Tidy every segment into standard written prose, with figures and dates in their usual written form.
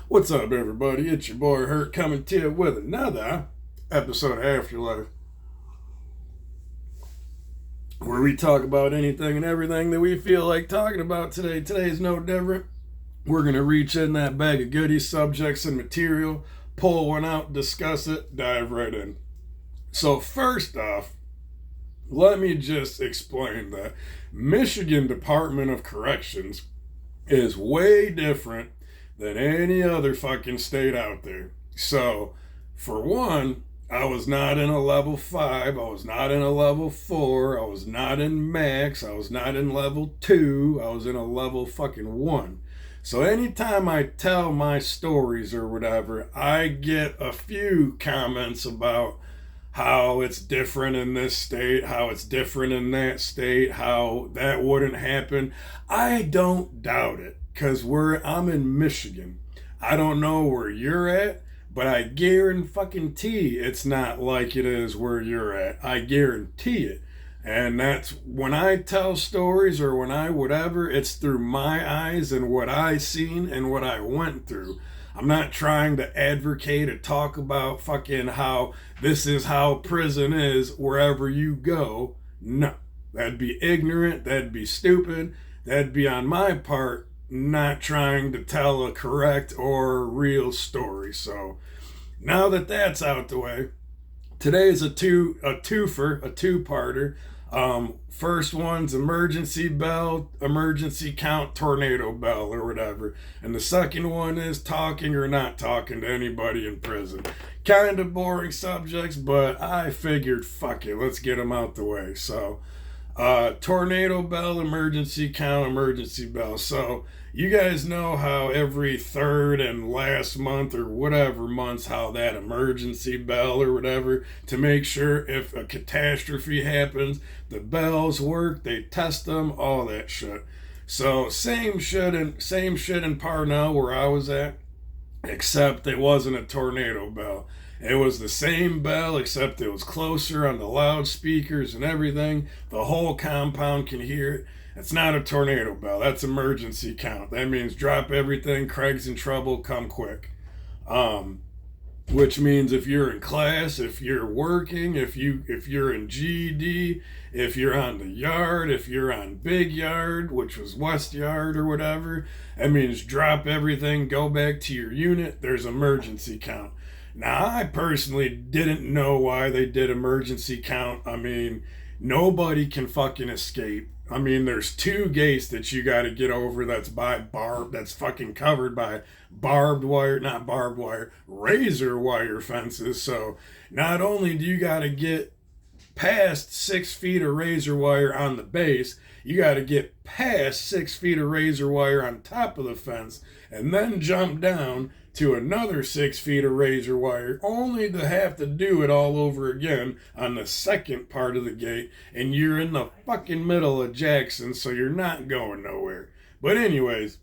What's up, everybody? It's your boy Hurt coming to you with another episode of Afterlife, where we talk about anything and everything that we feel like talking about today. Today's no different. We're going to reach in that bag of goodies, subjects, and material, pull one out, discuss it, dive right in. So, first off, let me just explain that Michigan Department of Corrections is way different than any other fucking state out there. So, for one, I was not in a level 5, I was not in a level 4, I was not in max, I was not in level 2, I was in a level fucking 1. So anytime I tell my stories or whatever, I get a few comments about how it's different in this state, how it's different in that state, how that wouldn't happen. I don't doubt it, because I'm in Michigan. I don't know where you're at, but I guarantee it's not like it is where you're at. I guarantee it. And that's when I tell stories or when I whatever, it's through my eyes and what I seen and what I went through. I'm not trying to advocate or talk about fucking how this is how prison is wherever you go. No, that'd be ignorant, that'd be stupid, that'd be on my part not trying to tell a correct or real story. So now that that's out the way, today is a two-parter. First one's emergency bell, emergency count, tornado bell, or whatever. And the second one is talking or not talking to anybody in prison. Kind of boring subjects, but I figured, fuck it, let's get them out the way. So, tornado bell, emergency count, emergency bell. So, you guys know how every third and last month or whatever months, how that emergency bell or whatever, to make sure if a catastrophe happens, the bells work, they test them, all that shit. So same shit in Parnell where I was at, except it wasn't a tornado bell. It was the same bell, except it was closer on the loudspeakers and everything. The whole compound can hear it. It's not a tornado bell. That's emergency count. That means drop everything. Craig's in trouble. Come quick. Which means if you're in class, if you're working, if you're in GED, if you're on the yard, if you're on Big Yard, which was West Yard or whatever, that means drop everything. Go back to your unit. There's emergency count. Now, I personally didn't know why they did emergency count. I mean, nobody can fucking escape. I mean, there's two gates that you got to get over that's fucking covered by razor wire fences. So not only do you got to get past 6 feet of razor wire on the base, you got to get past 6 feet of razor wire on top of the fence and then jump down to another 6 feet of razor wire, only to have to do it all over again on the second part of the gate, and you're in the fucking middle of Jackson, so you're not going nowhere. But anyways,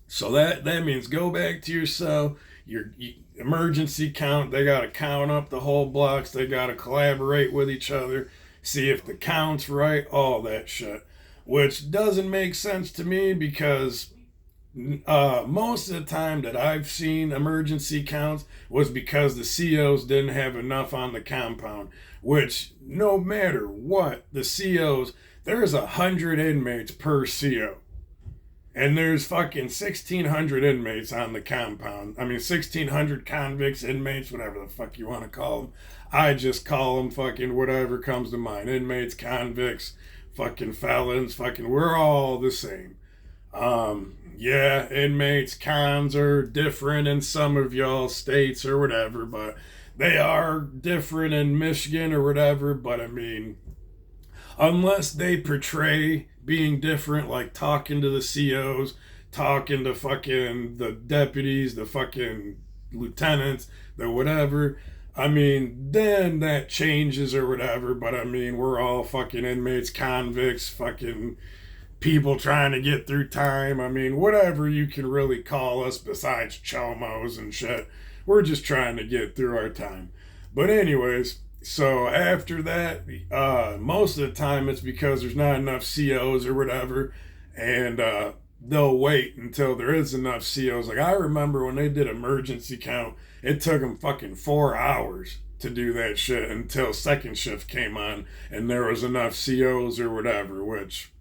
so that means go back to your cell, your emergency count, they got to count up the whole blocks, they got to collaborate with each other, see if the count's right, all that shit. Which doesn't make sense to me because most of the time that I've seen emergency counts was because the COs didn't have enough on the compound, which no matter what, the COs, there's 100 inmates per CO. And there's fucking 1,600 inmates on the compound. I mean, 1,600 convicts, inmates, whatever the fuck you want to call them. I just call them fucking whatever comes to mind. Inmates, convicts, fucking felons, fucking, we're all the same. Yeah, inmates, cons are different in some of y'all states or whatever, but they are different in Michigan or whatever. But I mean, unless they portray being different, like talking to the COs, talking to fucking the deputies, the fucking lieutenants, the whatever, I mean, then that changes or whatever. But I mean, we're all fucking inmates, convicts, fucking people trying to get through time. I mean, whatever you can really call us besides chomos and shit. We're just trying to get through our time. But anyways, so after that, most of the time it's because there's not enough COs or whatever. And they'll wait until there is enough COs. Like I remember when they did emergency count, it took them fucking 4 hours to do that shit until second shift came on and there was enough COs or whatever, which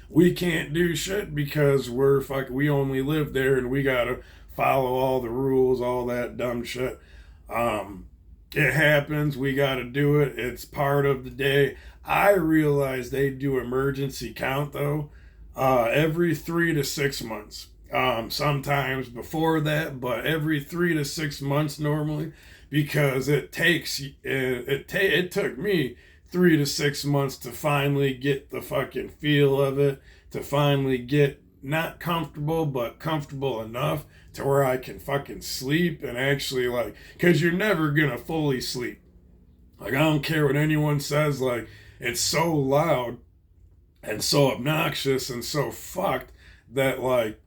we can't do shit because we only live there and we gotta follow all the rules, all that dumb shit. It happens, we gotta do it. It's part of the day. I realize they do emergency count though, every 3 to 6 months. Sometimes before that, but every 3 to 6 months normally, because it took me 3 to 6 months to finally get the fucking feel of it, to finally get not comfortable, but comfortable enough to where I can fucking sleep and actually like, cause you're never gonna fully sleep. Like I don't care what anyone says, like it's so loud and so obnoxious and so fucked that like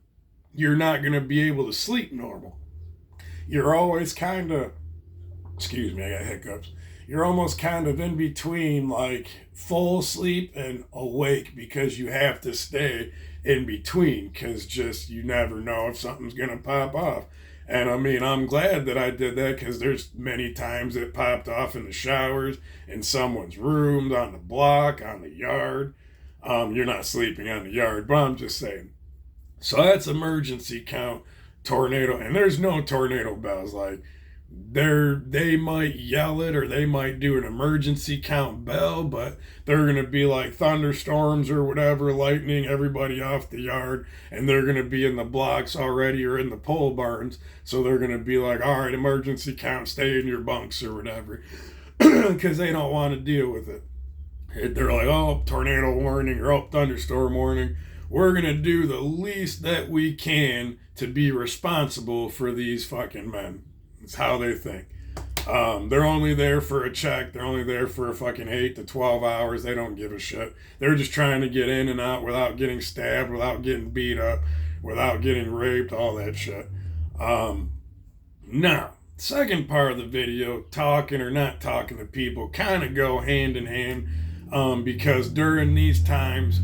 you're not gonna be able to sleep normal. You're always kind of, excuse me, I got hiccups. You're almost kind of in between like full sleep and awake because you have to stay in between because just you never know if something's gonna pop off. And I mean, I'm glad that I did that because there's many times it popped off in the showers, in someone's rooms, on the block, on the yard. You're not sleeping on the yard, but I'm just saying. So that's emergency count, tornado, and there's no tornado bells. Like they might yell it or they might do an emergency count bell, but they're gonna be like thunderstorms or whatever, lightning everybody off the yard, and they're gonna be in the blocks already or in the pole barns, so they're gonna be like, all right, emergency count, stay in your bunks or whatever, because they don't want to deal with it. They're like, oh, tornado warning or oh, thunderstorm warning. We're gonna do the least that we can to be responsible for these fucking men. It's how they think. They're only there for a check. They're only there for a fucking 8 to 12 hours. They don't give a shit. They're just trying to get in and out without getting stabbed, without getting beat up, without getting raped, all that shit. Now, second part of the video, talking or not talking to people, kind of go hand in hand, because during these times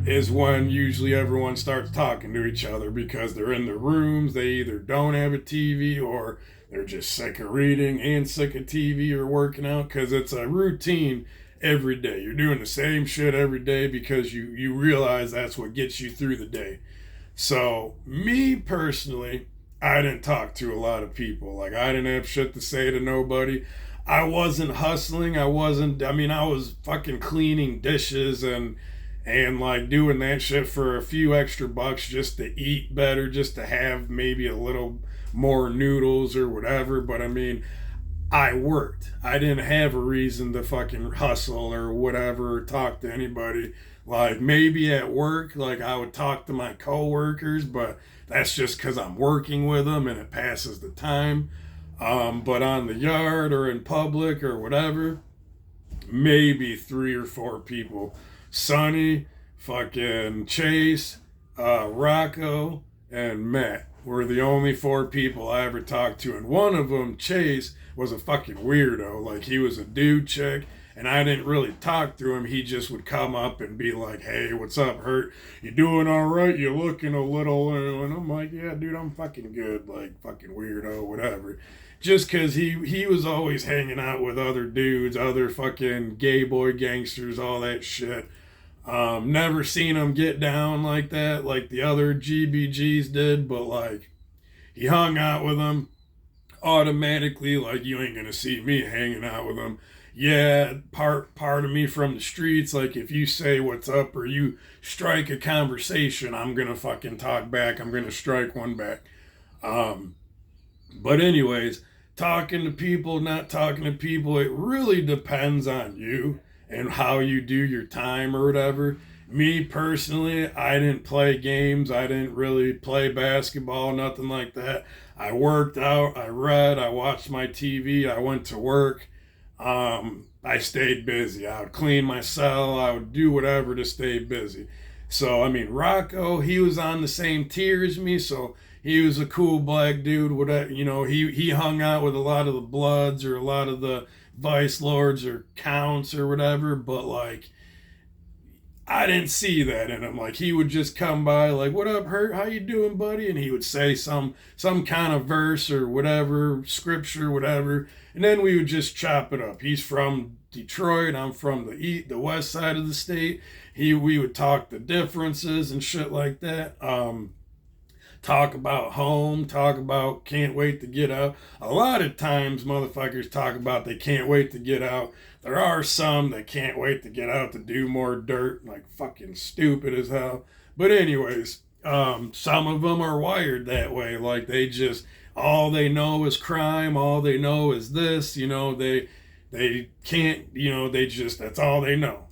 is when usually everyone starts talking to each other because they're in their rooms. They either don't have a TV or they're just sick of reading and sick of TV or working out because it's a routine every day. You're doing the same shit every day because you realize that's what gets you through the day. So me personally, I didn't talk to a lot of people. Like I didn't have shit to say to nobody. I wasn't hustling. I was fucking cleaning dishes and like doing that shit for a few extra bucks just to eat better, just to have maybe a little more noodles or whatever. But I mean, I worked. I didn't have a reason to fucking hustle or whatever, or talk to anybody. Like maybe at work, like I would talk to my coworkers, but that's just because I'm working with them and it passes the time. But on the yard or in public or whatever, maybe 3 or 4 people. Sonny, fucking Chase, Rocco, and Matt were the only 4 people I ever talked to. And one of them, Chase, was a fucking weirdo. Like, he was a dude chick, and I didn't really talk to him. He just would come up and be like, hey, what's up, Hurt? You doing all right? You looking a little... And I'm like, yeah, dude, I'm fucking good. Like, fucking weirdo, whatever. Just because he was always hanging out with other dudes, other fucking gay boy gangsters, all that shit. Never seen him get down like that, like the other GBGs did, but like he hung out with them automatically. Like you ain't gonna see me hanging out with him. Yeah, part of me from the streets. Like if you say what's up or you strike a conversation, I'm gonna fucking talk back. I'm gonna strike one back. But anyways, talking to people, not talking to people, it really depends on you and how you do your time or whatever. Me personally, I didn't play games. I didn't really play basketball, nothing like that. I worked out, I read, I watched my TV, I went to work. I stayed busy. I would clean my cell, I would do whatever to stay busy. So, I mean, Rocco, he was on the same tier as me, so he was a cool black dude. Whatever, he hung out with a lot of the Bloods or a lot of the Vice Lords or Counts or whatever, but like I didn't see that in him. Like he would just come by, like, "What up, Hurt? How you doing, buddy?" And he would say some kind of verse or whatever, scripture, whatever, and then we would just chop it up. He's from Detroit. I'm from the west side of the state. We would talk the differences and shit like that. Talk about home, talk about can't wait to get out. A lot of times, motherfuckers talk about they can't wait to get out. There are some that can't wait to get out to do more dirt, like fucking stupid as hell. But, anyways, some of them are wired that way. Like they just, all they know is crime, all they know is this, they can't, that's all they know.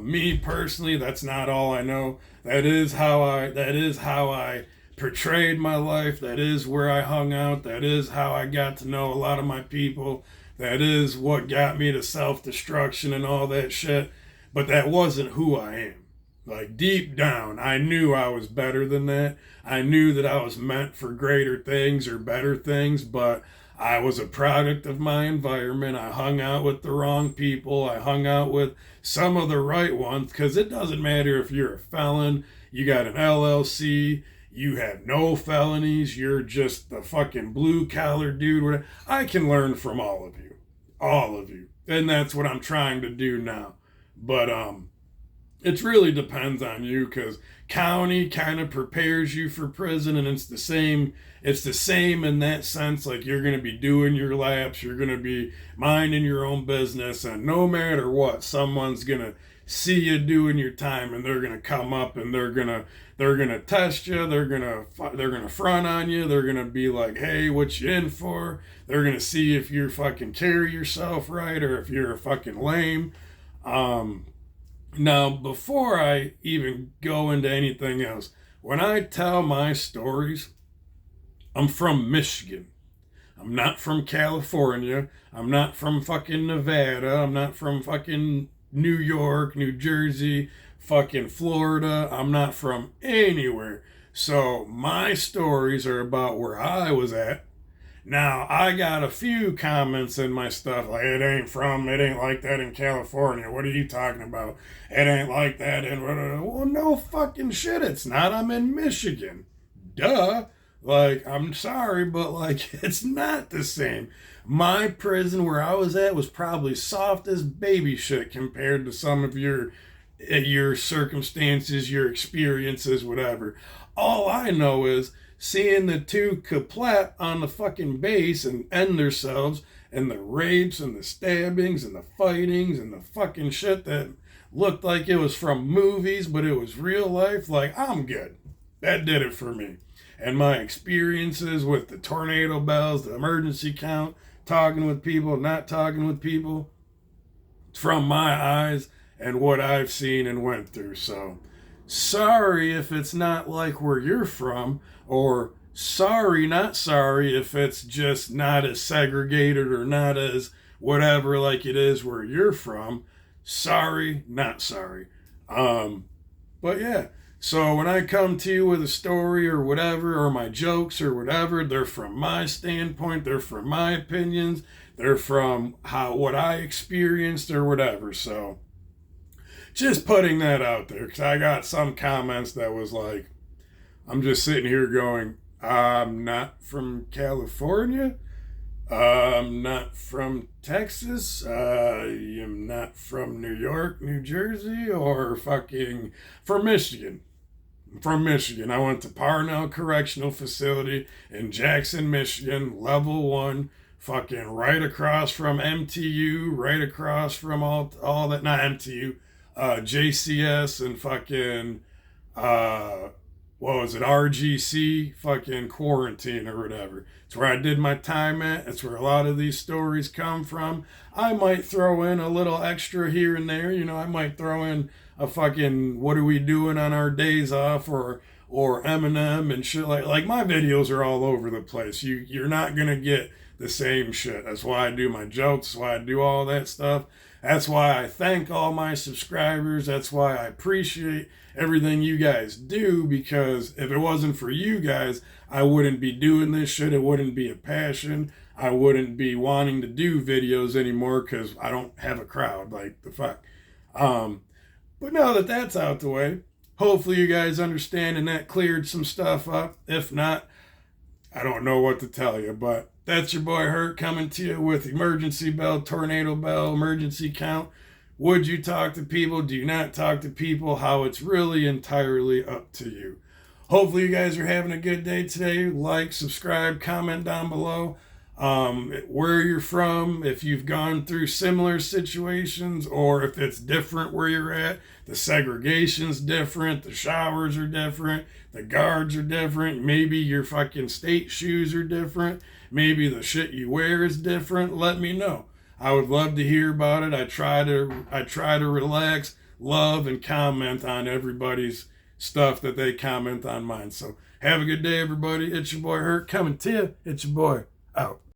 Me personally, that's not all I know. That is how I portrayed my life. That is where I hung out. That is how I got to know a lot of my people. That is what got me to self-destruction and all that shit. But that wasn't who I am. Like deep down, I knew I was better than that. I knew that I was meant for greater things or better things, but I was a product of my environment. I hung out with the wrong people. I hung out with some of the right ones, because it doesn't matter if you're a felon, you got an LLC, you have no felonies, you're just the fucking blue collar dude. Whatever. I can learn from all of you. All of you. And that's what I'm trying to do now. But it really depends on you, because county kind of prepares you for prison, and it's the same in that sense. Like you're going to be doing your laps, you're going to be minding your own business, and no matter what, someone's going to see you doing your time, and they're going to come up and they're going to test you, they're going to front on you, they're going to be like, "Hey, what you in for?" They're going to see if you fucking carry yourself right or if you're a fucking lame. Now, before I even go into anything else, when I tell my stories, I'm from Michigan. I'm not from California. I'm not from fucking Nevada. I'm not from fucking New York, New Jersey, fucking Florida. I'm not from anywhere. So my stories are about where I was at. Now, I got a few comments in my stuff like, it ain't like that in California. What are you talking about? It ain't like that in, well, no fucking shit, it's not. I'm in Michigan. Duh. Like, I'm sorry, but like, it's not the same. My prison where I was at was probably soft as baby shit compared to some of your circumstances, your experiences, whatever. All I know is seeing the two kaplat on the fucking base and end themselves, and the rapes and the stabbings and the fightings and the fucking shit that looked like it was from movies, but it was real life. Like, I'm good. That did it for me. And my experiences with the tornado bells, the emergency count, talking with people, not talking with people, from my eyes and what I've seen and went through. So, sorry if it's not like where you're from, or sorry, not sorry if it's just not as segregated or not as whatever like it is where you're from. Sorry, not sorry. But yeah, so when I come to you with a story or whatever, or my jokes or whatever, they're from my standpoint, they're from my opinions, they're from what I experienced or whatever. So just putting that out there, because I got some comments that was like, I'm just sitting here going, I'm not from California. I'm not from Texas. I'm not from New York, New Jersey, or fucking from Michigan. I'm from Michigan. I went to Parnell Correctional Facility in Jackson, Michigan, level 1, fucking right across from MTU, right across from all that, not MTU, JCS and fucking, what was it, RGC, fucking quarantine or whatever. It's where I did my time at. It's where a lot of these stories come from. I might throw in a little extra here and there. I might throw in a fucking what are we doing on our days off, or Eminem and shit like my videos are all over the place. You're not gonna get the same shit. That's why I do my jokes. That's why I do all that stuff. That's why I thank all my subscribers. That's why I appreciate everything you guys do, because if it wasn't for you guys, I wouldn't be doing this shit. It wouldn't be a passion. I wouldn't be wanting to do videos anymore, because I don't have a crowd. Like, the fuck. But now that that's out the way, hopefully you guys understand and that cleared some stuff up. If not, I don't know what to tell you, but that's your boy Hurt coming to you with emergency bell, tornado bell, emergency count. Would you talk to people? Do you not talk to people? How it's really entirely up to you. Hopefully you guys are having a good day today. Like, subscribe, comment down below where you're from, if you've gone through similar situations, or if it's different where you're at. The segregation's different, the showers are different, the guards are different, maybe your fucking state shoes are different, maybe the shit you wear is different. Let me know. I would love to hear about it. I try to relax, love, and comment on everybody's stuff that they comment on mine. So have a good day, everybody. It's your boy Hurt coming to you. It's your boy out.